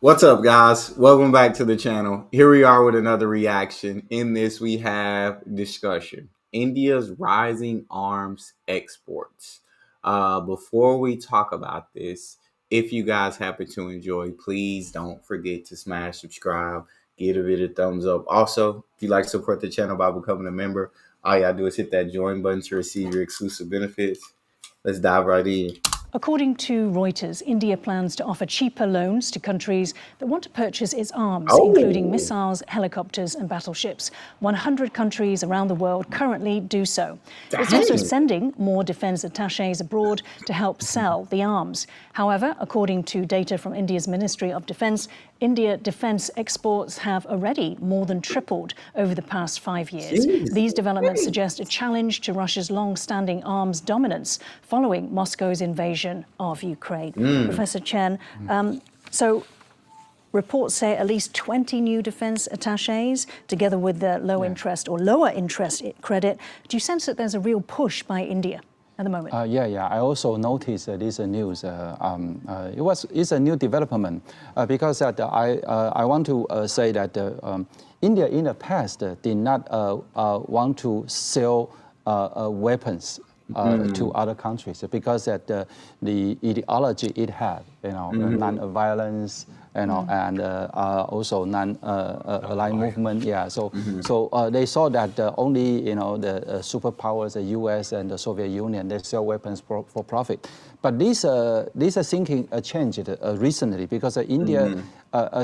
What's up, guys? Welcome back to the channel. Here we are with another reaction. In this, we have discussion India's rising arms exports. Before we talk about this, if you guys happen to enjoy, please don't forget to smash subscribe, give a video a thumbs up. Also, if you like to support the channel by becoming a member, all you gotta do is hit that join button to receive your exclusive benefits. Let's dive right in. According to Reuters, India plans to offer cheaper loans to countries that want to purchase its arms, including Oh, missiles, helicopters, and battleships. 100 countries around the world currently do so. It's also dang. sending more defense attaches abroad to help sell the arms. However, according to data from India's Ministry of Defense, India defense exports have already more than tripled over the past 5 years. Jeez. These developments suggest a challenge to Russia's long-standing arms dominance following Moscow's invasion of Ukraine. Professor Chen, so reports say at least 20 new defense attaches, together with the low interest or lower interest credit. Do you sense that there's a real push by India at the moment? Yeah. I also noticed this news. It's a new development because that I want to say that India in the past did not want to sell weapons to other countries because that the ideology it had, non-violence, and also non-aligned movement. Yeah, so they saw that only the superpowers, the U.S. and the Soviet Union, they sell weapons for profit. But this thinking changed recently because India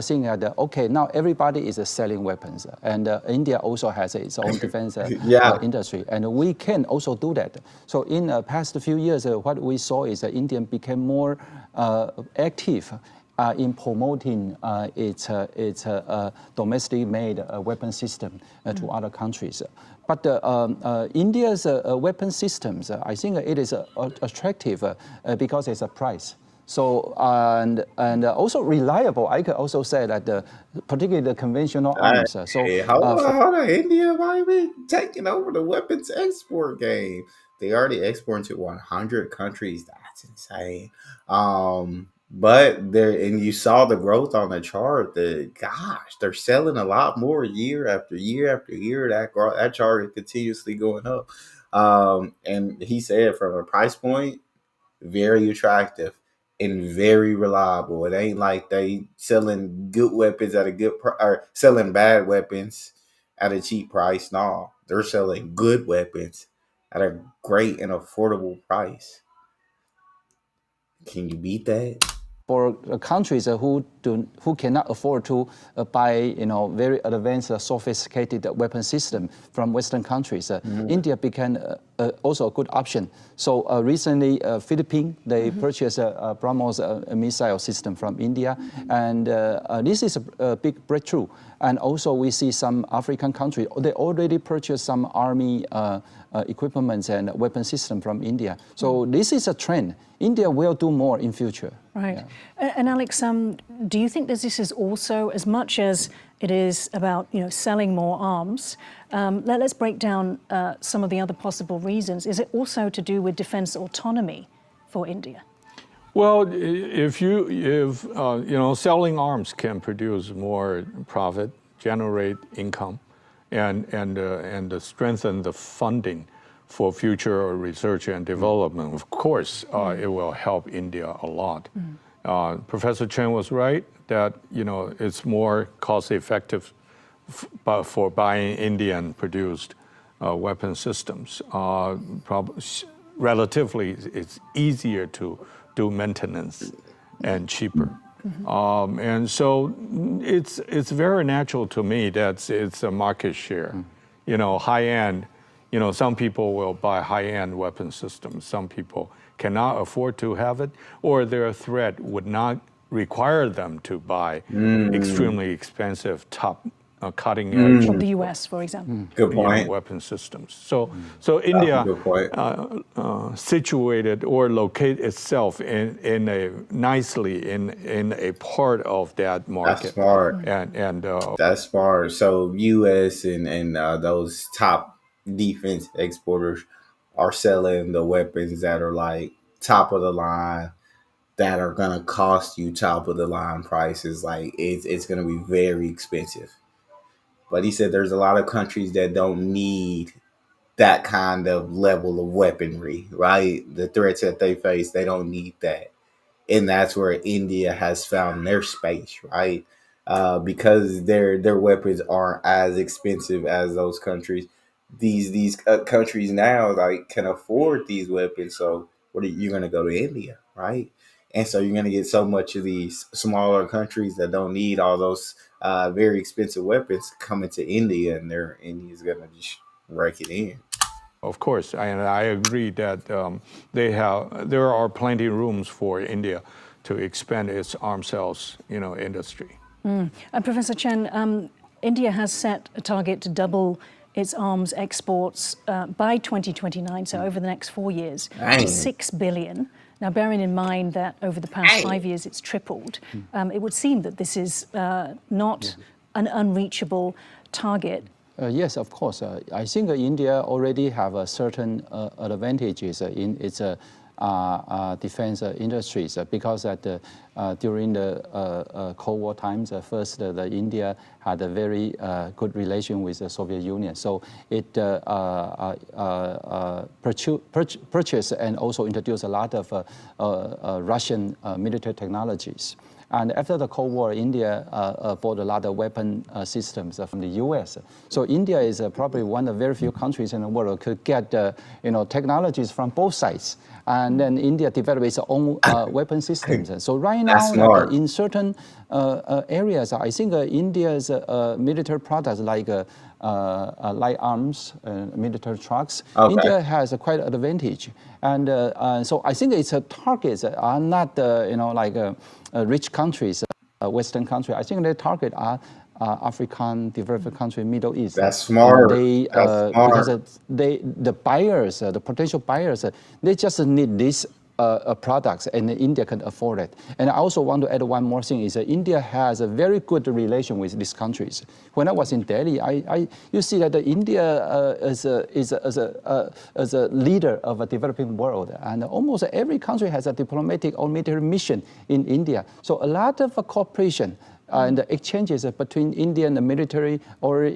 saying that okay, now everybody is selling weapons, and India also has its own defense Yeah. industry, and we can also do that. So in the past few years, what we saw is that India became more active in promoting its domestic-made weapon system to other countries. But India's weapon systems, I think it is attractive because it's a price. So and also reliable. I could also say that particularly the conventional arms. Hey, hold on. India might be taking over the weapons export game. They already exporting to 100 countries. That's insane. But there, and you saw the growth on the chart. They're selling a lot more year after year after year. That chart is continuously going up. And he said from a price point, very attractive and very reliable. It ain't like they selling good weapons at a good or selling bad weapons at a cheap price. No, they're selling good weapons at a great and affordable price. Can you beat that? For countries who cannot afford to buy very advanced sophisticated weapon system from Western countries, India became also a good option. So recently, Philippines they purchased a BrahMos missile system from India, and this is a big breakthrough. And also we see some African countries they already purchased some army equipment and weapon system from India. So this is a trend. India will do more in future. Right. Yeah. And Alex, do you think that this is also, as much as it is about selling more arms, let's break down some of the other possible reasons. Is it also to do with defense autonomy for India? Well, if selling arms can produce more profit, generate income, and strengthen the funding for future research and development, of course, it will help India a lot. Professor Chen was right that it's more cost-effective for buying Indian-produced weapon systems. Relatively, it's easier to do maintenance and cheaper. And so it's very natural to me that it's a market share. High-end, some people will buy high-end weapon systems. Some people cannot afford to have it, or their threat would not require them to buy extremely expensive top cutting edge from the US, for example. Good point. weapon systems. So India Good point. situated or locate itself in a nicely in a part of that market. That's smart. And That's smart. So U.S. and those top defense exporters are selling the weapons that are like top of the line, that are gonna cost you top of the line prices. Like it's gonna be very expensive. But he said there's a lot of countries that don't need that kind of level of weaponry, right? The threats that they face, they don't need that. And that's where India has found their space, right? Because their weapons aren't as expensive as those countries. These countries now like can afford these weapons. So what are you going to go to India, right? And so you're going to get so much of these smaller countries that don't need all those very expensive weapons coming to India, and India's going to just rake it in. Of course, and I agree that there are plenty of rooms for India to expand its arms sales, industry. And Professor Chen, India has set a target to double its arms exports by 2029, so over the next 4 years, to Dang. 6 billion. Now, bearing in mind that over the past 5 years it's tripled, it would seem that this is not an unreachable target. Yes, of course. I think India already have a certain advantages in its defense industries because during the Cold War times, first India had a very good relation with the Soviet Union. So it purchased and also introduced a lot of Russian military technologies. And after the Cold War, India bought a lot of weapon systems from the U.S. So India is probably one of very few countries in the world could get technologies from both sides. And then India developed its own weapon systems. And so right now, in certain areas, I think India's military products like light arms, military trucks, India has quite an advantage. And so I think its targets are not, rich countries, Western countries. I think their target are African, developed country, Middle East. That's smart. Because the buyers, the potential buyers, they just need these products, and India can afford it. And I also want to add one more thing: is that India has a very good relation with these countries. When I was in Delhi, you see that India is a leader of a developing world, and almost every country has a diplomatic or military mission in India. So a lot of cooperation and the exchanges between Indian military or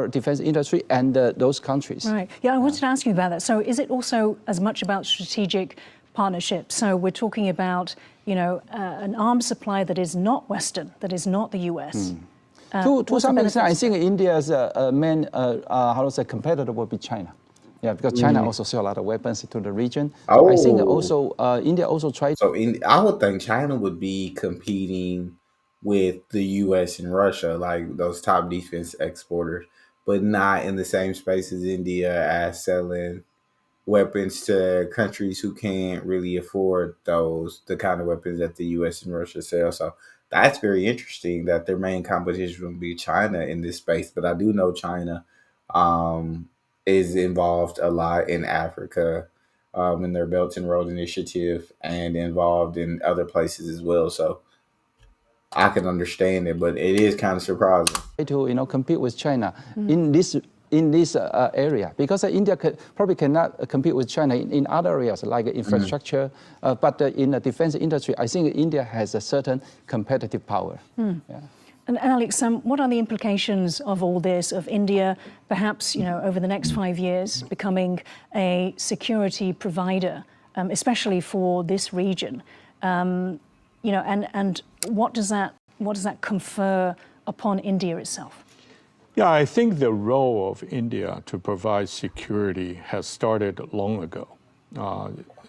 defense industry and those countries. Right. Yeah, I wanted to ask you about that. So is it also as much about strategic partnerships? So we're talking about, an arms supply that is not Western, that is not the US. To some extent, I think India's main competitor will be China. Yeah, because China also sells a lot of weapons to the region. So I think also India also tries. So I would think China would be competing with the U.S. and Russia, like those top defense exporters, but not in the same space as India as selling weapons to countries who can't really afford the kind of weapons that the U.S. and Russia sell. So that's very interesting that their main competition will be China in this space. But I do know China is involved a lot in Africa in their Belt and Road Initiative and involved in other places as well. So I can understand it, but it is kind of surprising. To compete with China in this area, because India probably cannot compete with China in other areas like infrastructure, but in the defense industry, I think India has a certain competitive power. Yeah. And Alex, what are the implications of all this, of India perhaps, over the next 5 years becoming a security provider, especially for this region? And what does that confer upon India itself? Yeah, I think the role of India to provide security has started long ago,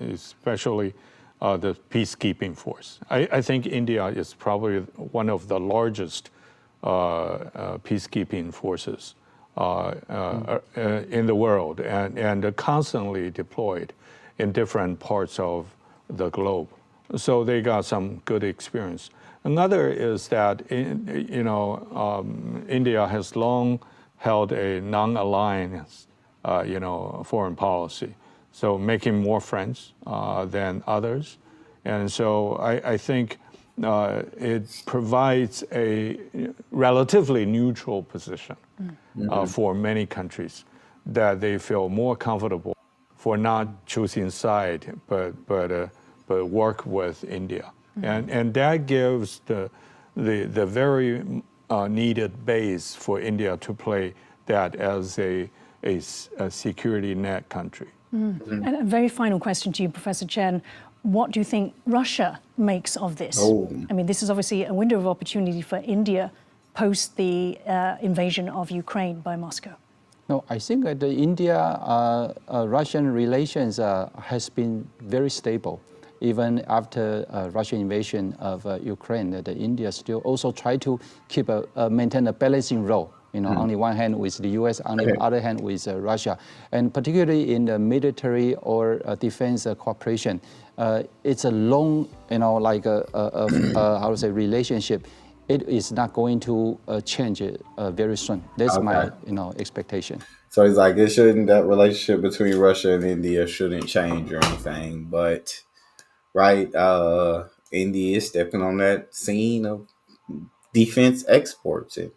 especially the peacekeeping force. I think India is probably one of the largest peacekeeping forces in the world and constantly deployed in different parts of the globe. So they got some good experience. Another is that India has long held a non-alliance, foreign policy, so making more friends than others, and so I think it provides a relatively neutral position for many countries that they feel more comfortable for not choosing side, but but work with India, and that gives the very needed base for India to play that as a security net country. And a very final question to you, Professor Chen. What do you think Russia makes of this? Oh. I mean, this is obviously a window of opportunity for India post the invasion of Ukraine by Moscow. No, I think that the India-Russian relations has been very stable. Even after Russian invasion of Ukraine, that India still also try to keep maintain a balancing role. On the one hand with the U.S., on the other hand with Russia, and particularly in the military or defense cooperation, it's a long, like how to say, relationship. It is not going to change very soon. That's my, expectation. So he's like, it shouldn't, that relationship between Russia and India shouldn't change or anything. But right, India is stepping on that scene of defense exports. And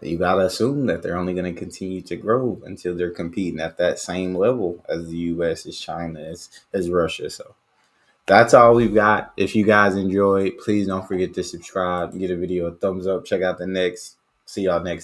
you gotta assume that they're only going to continue to grow until they're competing at that same level as the U.S., as China, as Russia. So that's all we've got. If you guys enjoyed, please don't forget to subscribe, give the video a thumbs up, check out the next. See y'all next time.